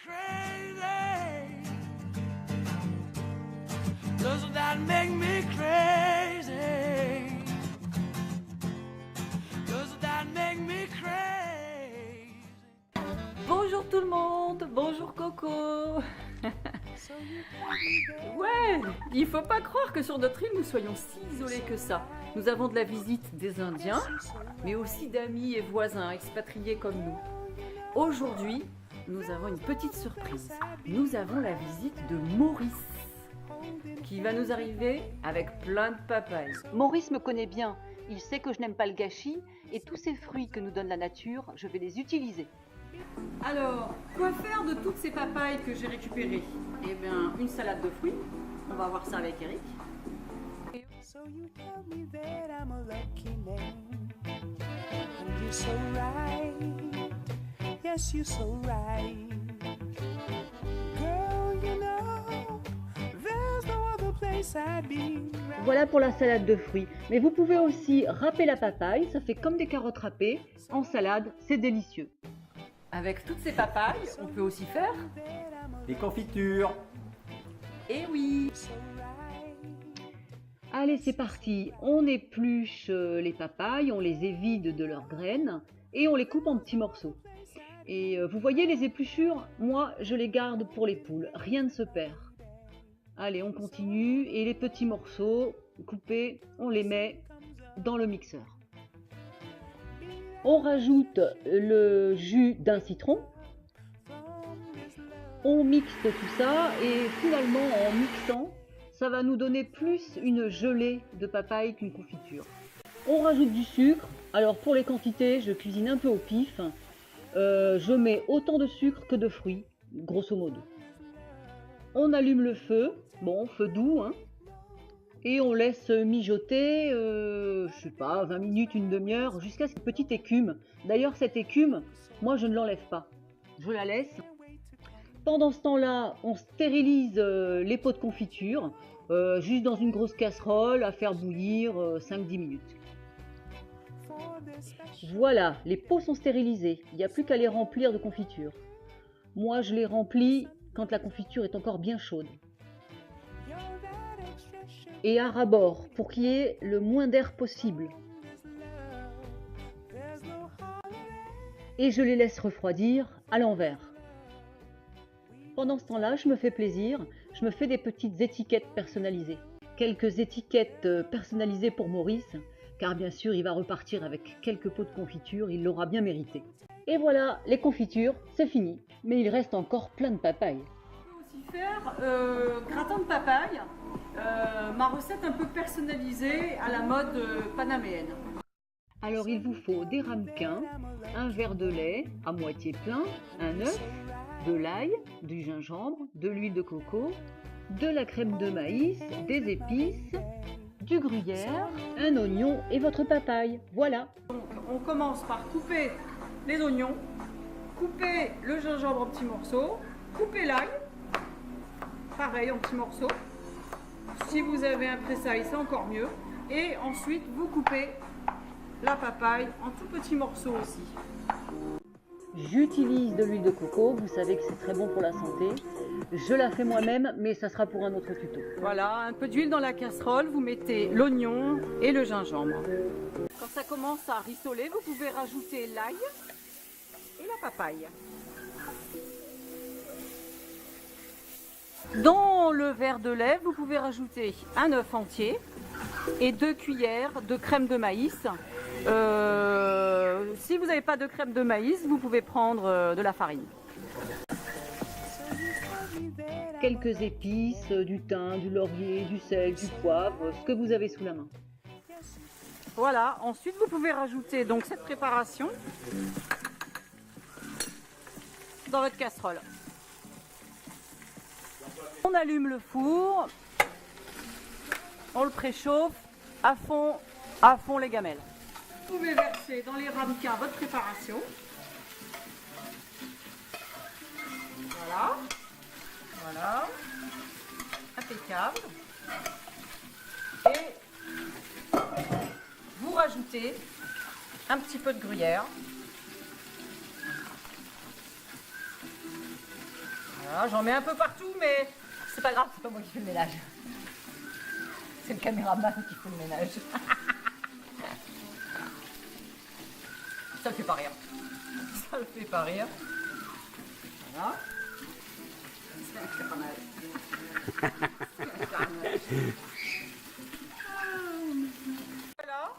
crazy. Doesn't that make me crazy? Doesn't that make me crazy? Bonjour tout le monde, bonjour Coco. Ouais, il faut pas croire que sur notre île nous soyons si isolés que ça. Nous avons de la visite des Indiens, mais aussi d'amis et voisins expatriés comme nous. Aujourd'hui, nous avons une petite surprise. Nous avons la visite de Maurice, qui va nous arriver avec plein de papayes. Maurice me connaît bien, il sait que je n'aime pas le gâchis et tous ces fruits que nous donne la nature, je vais les utiliser. Alors, quoi faire de toutes ces papayes que j'ai récupérées? Eh bien, une salade de fruits. On va voir ça avec Eric. So you tell me that I'm a lucky man. And you're so right. Yes, you're so right. Girl, you know, there's no other place I'd be. Voilà pour la salade de fruits. Mais vous pouvez aussi râper la papaye, ça fait comme des carottes râpées. En salade, c'est délicieux. Avec toutes ces papayes, on peut aussi faire des confitures. Eh oui! Allez, c'est parti. On épluche les papayes, on les évide de leurs graines et on les coupe en petits morceaux. Et vous voyez les épluchures? Moi, je les garde pour les poules. Rien ne se perd. Allez, on continue. Et les petits morceaux coupés, on les met dans le mixeur. On rajoute le jus d'un citron. On mixe tout ça et finalement, en mixant, ça va nous donner plus une gelée de papaye qu'une confiture. On rajoute du sucre. Alors pour les quantités, je cuisine un peu au pif. Je mets autant de sucre que de fruits, grosso modo. On allume le feu, bon, feu doux, hein, et on laisse mijoter, je sais pas, 20 minutes, une demi-heure, jusqu'à cette petite écume. D'ailleurs, cette écume, moi je ne l'enlève pas, je la laisse. Pendant ce temps-là, on stérilise les pots de confiture, juste dans une grosse casserole, à faire bouillir 5-10 minutes. Voilà, les pots sont stérilisés, il n'y a plus qu'à les remplir de confiture. Moi, je les remplis quand la confiture est encore bien chaude. Et à ras-bord, pour qu'il y ait le moins d'air possible. Et je les laisse refroidir à l'envers. Pendant ce temps-là, je me fais plaisir, je me fais des petites étiquettes personnalisées. Quelques étiquettes personnalisées pour Maurice, car bien sûr, il va repartir avec quelques pots de confiture, il l'aura bien mérité. Et voilà, les confitures, c'est fini. Mais il reste encore plein de papayes. On peut aussi faire gratin de papaye, ma recette un peu personnalisée à la mode panaméenne. Alors il vous faut des ramequins, un verre de lait à moitié plein, un œuf, de l'ail, du gingembre, de l'huile de coco, de la crème de maïs, des épices, du gruyère, un oignon et votre papaye. Voilà. Donc on commence par couper les oignons, couper le gingembre en petits morceaux, couper l'ail, pareil en petits morceaux. Si vous avez un pressail, c'est encore mieux. Et ensuite, vous coupez la papaye en tout petits morceaux aussi. J'utilise de l'huile de coco, vous savez que c'est très bon pour la santé. Je la fais moi-même, mais ça sera pour un autre tuto. Voilà, un peu d'huile dans la casserole, vous mettez l'oignon et le gingembre. Quand ça commence à rissoler, vous pouvez rajouter l'ail et la papaye. Dans le verre de lait, vous pouvez rajouter un œuf entier et 2 cuillères de crème de maïs. Si vous n'avez pas de crème de maïs, vous pouvez prendre de la farine. Quelques épices, du thym, du laurier, du sel, du poivre, ce que vous avez sous la main. Voilà, ensuite vous pouvez rajouter donc cette préparation dans votre casserole. On allume le four, on le préchauffe à fond les gamelles. Vous pouvez verser dans les ramequins votre préparation. Voilà, voilà, impeccable. Et vous rajoutez un petit peu de gruyère. Voilà, j'en mets un peu partout, mais c'est pas grave, c'est pas moi qui fais le ménage. C'est le caméraman qui fait le ménage. Ça le fait pas rire. Ça le fait pas rire. Voilà. C'est un carnage. C'est un carnage. Voilà.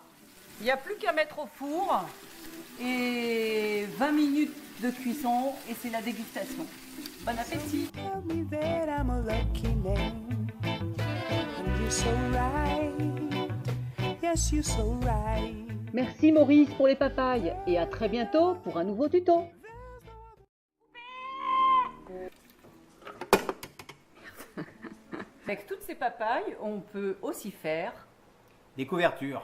Il n'y a plus qu'à mettre au four. Et 20 minutes de cuisson et c'est la dégustation. Bon appétit! Tell me that I'm a lucky name. And you're so right. Yes, you're so right. Merci Maurice pour les papayes et à très bientôt pour un nouveau tuto. Avec toutes ces papayes, on peut aussi faire Des couvertures.